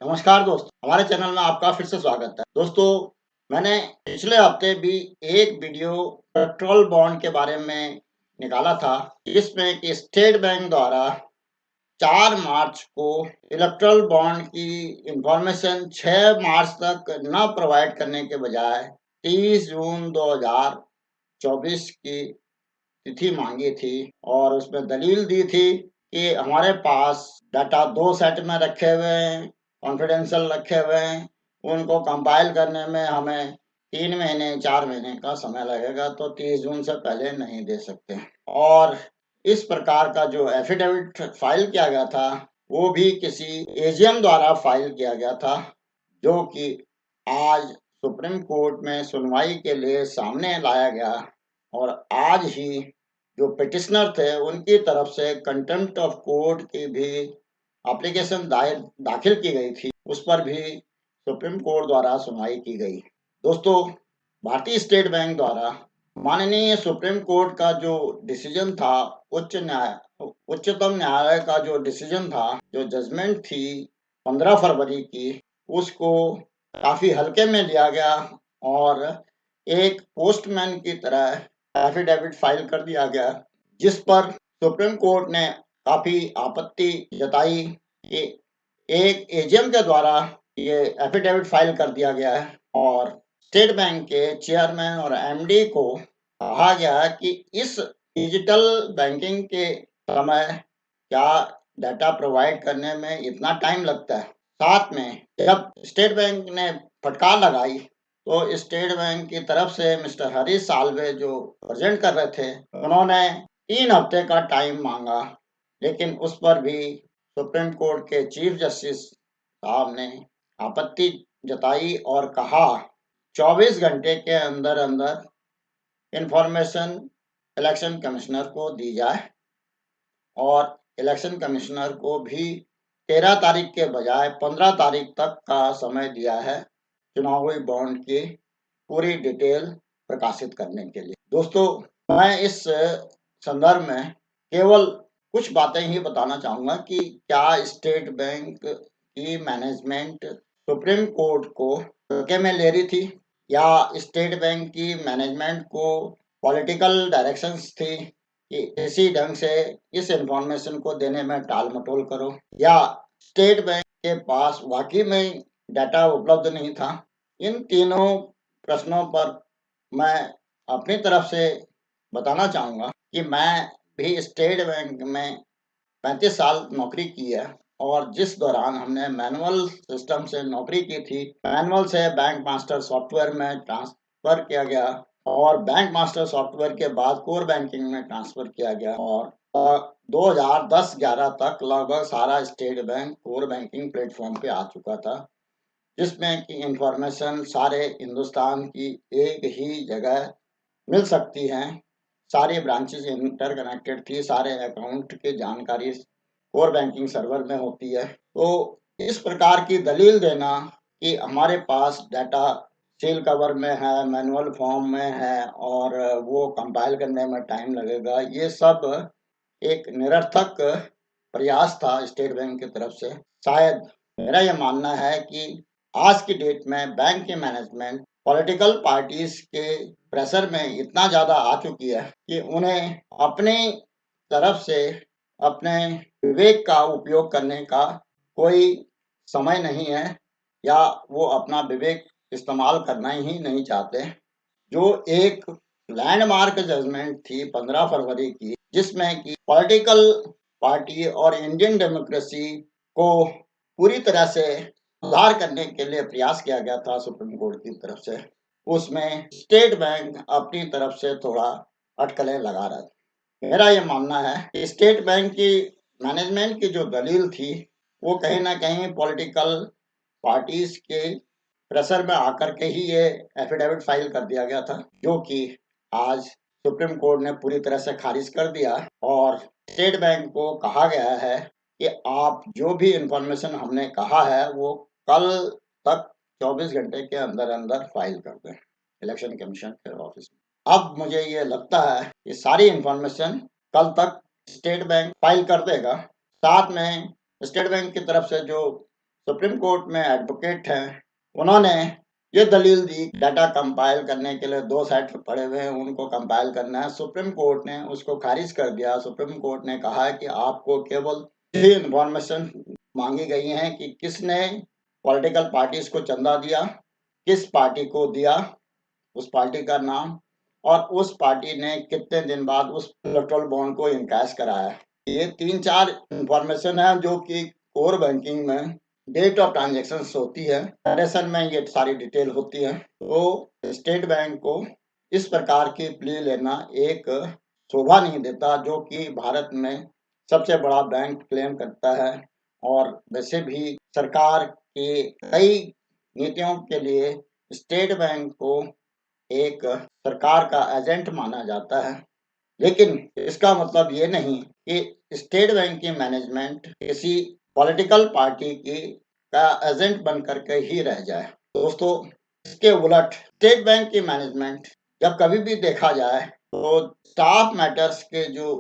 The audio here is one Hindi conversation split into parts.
नमस्कार दोस्तों, हमारे चैनल में आपका फिर से स्वागत है। दोस्तों, मैंने पिछले हफ्ते भी एक वीडियो पेट्रोल बॉन्ड के बारे में निकाला था, जिसमें कि स्टेट बैंक द्वारा 4 मार्च को इलेक्ट्रल बॉन्ड की इंफॉर्मेशन 6 मार्च तक न प्रोवाइड करने के बजाय 30 जून 2024 की तिथि मांगी थी और उसमें दलील दी थी कि हमारे पास डाटा 2 सेट में रखे हुए हैं, कॉन्फिडेंशियल रखे हुए हैं, उनको कंपाइल करने में हमें 3 महीने, 4 महीने का समय लगेगा, तो 30 जून से पहले नहीं दे सकते। और इस प्रकार का जो एफिडेविट फाइल किया गया था, वो भी किसी एजीएम द्वारा फाइल किया गया था, जो कि आज सुप्रीम कोर्ट में सुनवाई के लिए सामने लाया गया और आज ही जो पिटिशनर थे उनकी तरफ से कंटेम्प्ट ऑफ कोर्ट की भी एप्लीकेशन दाखिल की गई थी, उस पर भी सुप्रीम कोर्ट द्वारा सुनवाई की गई। दोस्तों, भारतीय स्टेट बैंक द्वारा माननीय सुप्रीम कोर्ट का जो डिसीजन था, उच्चतम न्यायालय का जो डिसीजन था, जो जजमेंट थी 15 फरवरी की, उसको काफी हल्के में लिया गया और एक पोस्टमैन की तरह एफिडेविट फाइल कर दिया गया, जिस पर सुप्रीम कोर्ट ने काफी आपत्ति जताई कि एक एजीएम के द्वारा ये एफिडेविट फाइल कर दिया गया है और स्टेट बैंक के चेयरमैन और एमडी को कहा गया कि इस डिजिटल बैंकिंग के समय क्या डाटा प्रोवाइड करने में इतना टाइम लगता है। साथ में जब स्टेट बैंक ने फटकार लगाई तो स्टेट बैंक की तरफ से मिस्टर हरीश साल्वे जो प्रेजेंट कर रहे थे, उन्होंने 3 हफ्ते का टाइम मांगा, लेकिन उस पर भी सुप्रीम कोर्ट के चीफ जस्टिस साहब ने आपत्ति जताई और कहा 24 घंटे के अंदर अंदर इंफॉर्मेशन इलेक्शन कमिश्नर को दी जाए और इलेक्शन कमिश्नर को भी 13 तारीख के बजाय 15 तारीख तक का समय दिया है चुनावी बॉन्ड की पूरी डिटेल प्रकाशित करने के लिए। दोस्तों, मैं इस संदर्भ में केवल कुछ बातें ही बताना चाहूंगा कि क्या स्टेट बैंक की मैनेजमेंट सुप्रीम कोर्ट को हल्के में ले रही थी या स्टेट बैंक की मैनेजमेंट को पॉलिटिकल डायरेक्शंस थी कि इसी ढंग से इस इंफॉर्मेशन को देने में टाल मटोल करो, या स्टेट बैंक के पास वाकई में डाटा उपलब्ध नहीं था। इन तीनों प्रश्नों पर मैं अपनी तरफ से बताना चाहूँगा कि मैं भी स्टेट बैंक में 35 साल नौकरी की है और जिस दौरान हमने मैनुअल सिस्टम से नौकरी की थी, मैनुअल से बैंक मास्टर सॉफ्टवेयर में ट्रांसफ़र किया गया और बैंक मास्टर सॉफ्टवेयर के बाद कोर बैंकिंग में ट्रांसफ़र किया गया और 2010-11 तक लगभग सारा state bank core banking platform पे आ चुका था, जिसमें कि इंफॉर्मेशन सारे हिंदुस्तान की एक ही जगह मिल सकती हैं। सारी ब्रांचेस इंटरकनेक्टेड थी, सारे अकाउंट की जानकारी कोर बैंकिंग सर्वर में होती है। तो इस प्रकार की दलील देना कि हमारे पास डाटा सील कवर में है, मैनुअल फॉर्म में है और वो कंपाइल करने में टाइम लगेगा, ये सब एक निरर्थक प्रयास था स्टेट बैंक की तरफ से। शायद मेरा ये मानना है कि आज की डेट में बैंक की मैनेजमेंट पॉलिटिकल पार्टीज के प्रेशर में इतना ज़्यादा आ चुकी है कि उन्हें अपनी तरफ से अपने विवेक का उपयोग करने का कोई समय नहीं है या वो अपना विवेक इस्तेमाल करना ही नहीं चाहते। जो एक लैंडमार्क जजमेंट थी 15 फरवरी की, जिसमें कि पॉलिटिकल पार्टी और इंडियन डेमोक्रेसी को पूरी तरह से सुधार करने के लिए प्रयास किया गया था सुप्रीम कोर्ट की तरफ से, उसमें स्टेट बैंक अपनी तरफ से थोड़ा अटकलें लगा रहा था। मेरा ये मानना है कि स्टेट बैंक की मैनेजमेंट की जो दलील थी, वो कहीं ना कहीं पॉलिटिकल पार्टीज के प्रेशर में आकर के ही ये एफिडेविट फाइल कर दिया गया था, जो कि आज सुप्रीम कोर्ट ने पूरी तरह से खारिज कर दिया और स्टेट बैंक को कहा गया है कि आप जो भी इंफॉर्मेशन हमने कहा है वो कल तक 24 घंटे के अंदर अंदर फाइल कर दें इलेक्शन कमीशन के ऑफिस में। अब मुझे ये लगता है कि सारी इंफॉर्मेशन कल तक स्टेट बैंक फाइल कर देगा। साथ में स्टेट बैंक की तरफ से जो सुप्रीम कोर्ट में एडवोकेट हैं, उन्होंने ये दलील दी, डाटा कंपाइल करने के लिए 2 सेट पड़े हुए हैं, उनको कंपाइल करना है। सुप्रीम कोर्ट ने उसको खारिज कर दिया। सुप्रीम कोर्ट ने कहा कि आपको केवल ये इन्फॉर्मेशन मांगी गई है कि किसने पॉलिटिकल पार्टीज को चंदा दिया, किस पार्टी को दिया, उस पार्टी का नाम, और उस पार्टी ने कितने दिन बाद उस इलेक्टोरल बॉन्ड को इनकैश कराया। ये 3-4 इन्फॉर्मेशन है जो कि कोर बैंकिंग में डेट ऑफ ट्रांजेक्शन होती है, ट्रेडिशन में ये सारी डिटेल होती है। तो स्टेट बैंक को इस प्रकार की प्ली लेना एक शोभा नहीं देता, जो कि भारत में सबसे बड़ा बैंक क्लेम करता है। और वैसे भी सरकार की कई नीतियों के लिए स्टेट बैंक को एक सरकार का एजेंट माना जाता है, लेकिन इसका मतलब ये नहीं कि स्टेट बैंक की मैनेजमेंट किसी पॉलिटिकल पार्टी की का एजेंट बन करके ही रह जाए। दोस्तों, इसके उलट स्टेट बैंक की मैनेजमेंट जब कभी भी देखा जाए तो स्टाफ मैटर्स के जो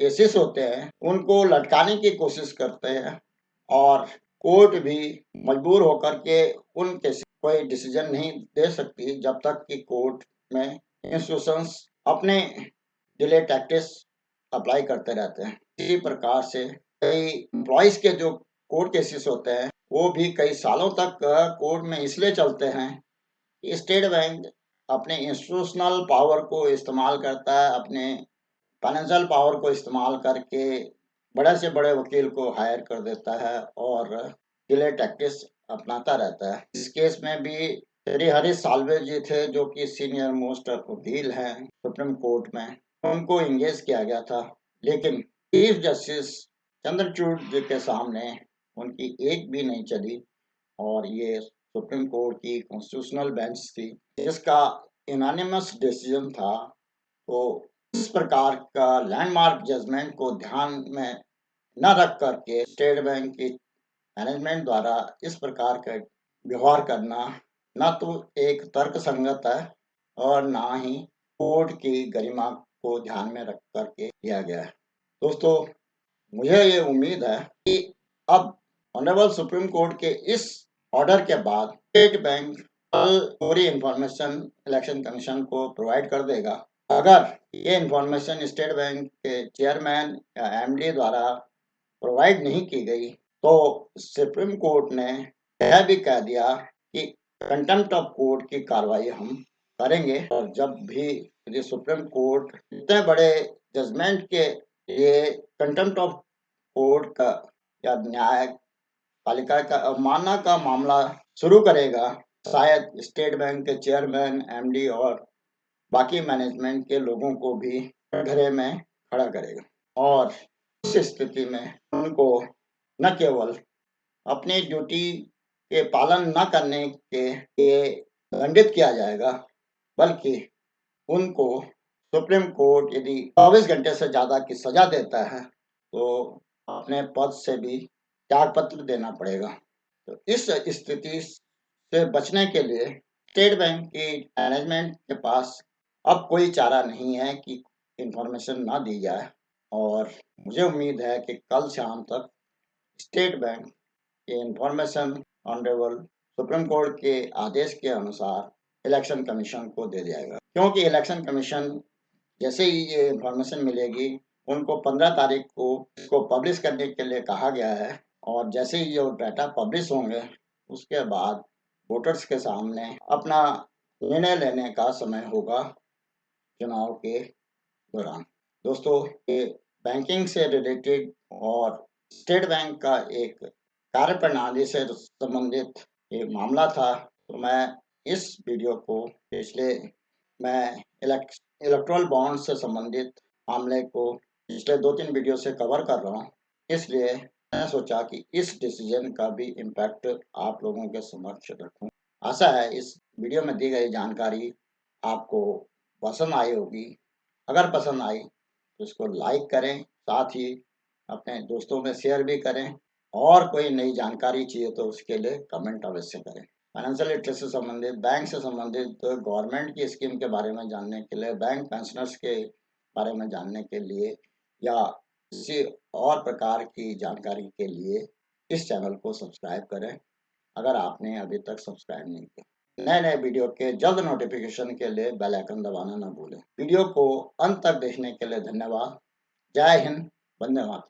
केसेस होते हैं उनको लटकाने की कोशिश करते हैं, और कोर्ट भी मजबूर होकर के उन केसेस कोई डिसीजन नहीं दे सकती जब तक कि कोर्ट में इंस्टीट्यूशंस अपने डिले टैक्टिस अप्लाई करते रहते हैं। इसी प्रकार से कई एम्प्लॉइज के जो कोर्ट केसेस होते हैं वो भी कई सालों तक कोर्ट में इसलिए चलते हैं कि स्टेट बैंक अपने इंस्टीट्यूशनल पावर को इस्तेमाल करता है, अपने फाइनेंशियल पावर को इस्तेमाल करके बड़े से बड़े वकील को हायर कर देता है और डिले टैक्टिस अपनाता रहता है। इस केस में भी श्री हरीश साल्वे जी थे, जो कि सीनियर मोस्ट वकील हैं सुप्रीम कोर्ट में, उनको इंगेज किया गया था, लेकिन चीफ जस्टिस चंद्रचूड़ जी के सामने उनकी एक भी नहीं चली, और ये सुप्रीम कोर्ट की कॉन्स्टिट्यूशनल बेंच थी जिसका यूनानिमस डिसीजन था। तो इस प्रकार का लैंडमार्क जजमेंट को ध्यान में न रख करके स्टेट बैंक की मैनेजमेंट द्वारा इस प्रकार का व्यवहार करना न तो एक तर्क संगत है और ना ही कोर्ट की गरिमा को ध्यान में रख करके किया गया है। दोस्तों, मुझे ये उम्मीद है कि अब ऑनरेबल सुप्रीम कोर्ट के इस ऑर्डर के बाद स्टेट बैंक कल पूरी इंफॉर्मेशन इलेक्शन कमीशन को प्रोवाइड कर देगा। अगर ये इंफॉर्मेशन स्टेट बैंक के चेयरमैन या एमडी द्वारा प्रोवाइड नहीं की गई तो सुप्रीम कोर्ट ने यह भी कह दिया कि कंटेम्प्ट ऑफ कोर्ट की कार्रवाई हम करेंगे, और जब भी यदि सुप्रीम कोर्ट इतने बड़े जजमेंट के लिए कंटेम्प्ट ऑफ कोर्ट का या न्याय पालिका का अवमानना का मामला शुरू करेगा, शायद स्टेट बैंक के चेयरमैन, एमडी और बाकी मैनेजमेंट के लोगों को भी घरे में खड़ा करेगा, और उस स्थिति में उनको न केवल अपनी ड्यूटी के पालन न करने के लिए दंडित किया जाएगा, बल्कि उनको सुप्रीम कोर्ट यदि 24 घंटे से ज़्यादा की सजा देता है तो अपने पद से भी त्यागपत्र देना पड़ेगा। तो इस स्थिति से बचने के लिए स्टेट बैंक की मैनेजमेंट के पास अब कोई चारा नहीं है कि इंफॉर्मेशन ना दी जाए, और मुझे उम्मीद है कि कल शाम तक स्टेट बैंक की इंफॉर्मेशन ऑनरेबल सुप्रीम कोर्ट के आदेश के अनुसार इलेक्शन कमीशन को दे दिया जाएगा, क्योंकि इलेक्शन कमीशन जैसे ही ये इंफॉर्मेशन मिलेगी उनको 15 तारीख को इसको पब्लिश करने के लिए कहा गया है, और जैसे ही ये डाटा पब्लिश होंगे उसके बाद वोटर्स के सामने अपना निर्णय लेने का समय होगा चुनाव के दौरान। दोस्तों, ये बैंकिंग से रिलेटेड और स्टेट बैंक का एक कार्य प्रणाली से संबंधित ये मामला था। तो मैं इस वीडियो को मैं इलेक्ट्रल बॉन्ड से संबंधित मामले को पिछले 2-3 वीडियो से कवर कर रहा हूँ, इसलिए मैंने सोचा कि इस डिसीजन का भी इम्पैक्ट आप लोगों के समक्ष रखूं। आशा है इस वीडियो में दी गई जानकारी आपको पसंद आई होगी। अगर पसंद आई तो इसको लाइक करें, साथ ही अपने दोस्तों में शेयर भी करें, और कोई नई जानकारी चाहिए तो उसके लिए कमेंट अवश्य करें। फाइनेंशियल लिटरेसी से संबंधित, बैंक से संबंधित, गवर्नमेंट की स्कीम के बारे में जानने के लिए, बैंक पेंशनर्स के बारे में जानने के लिए, या किसी और प्रकार की जानकारी के लिए इस चैनल को सब्सक्राइब करें अगर आपने अभी तक सब्सक्राइब नहीं किया। नए नए वीडियो के जल्द नोटिफिकेशन के लिए बेल आइकन दबाना ना भूलें। वीडियो को अंत तक देखने के लिए धन्यवाद। जय हिंद, वंदे मातरम।